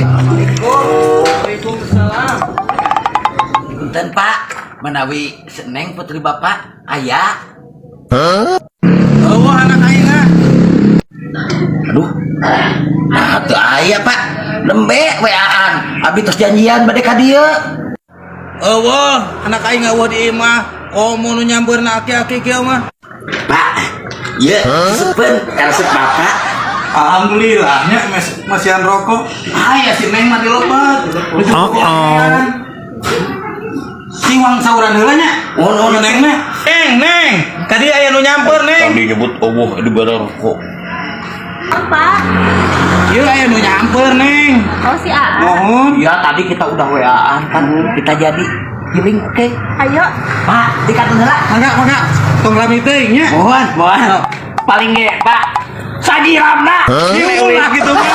Assalamualaikum. Waalaikumsalam. Punten Pak, menawi seneng putri Bapak aya. Oh, anak aing ah. Aduh. Nah, teu aya Pak. Lembe weaan. Abi tos janjian bade ka dieu. Eueuh, anak aing eueuh di imah. Komo nu nyampeurna aki-aki kieu mah. Pak, ieu sepen resep Bapak. Alhamdulillahnya masihan rokok. Ya si Neng mah dilebet. Siwang sauran heula nya. Oh, Neng mah. Neng. Tadi aya nu nyamper, Neng. Tadi nyebut Allah di barang rokok. Apa? Ieu aya nu nyamper, Neng. Oh si A. Mohon. Ya tadi kita udah weaan kan kita jadi giling oke. Ayo. Pak, dikatun heula. Mangga. Tong rami teuing nya. Mohon. Paling ge, Pak. Sajiramna. Ulah gitu mah.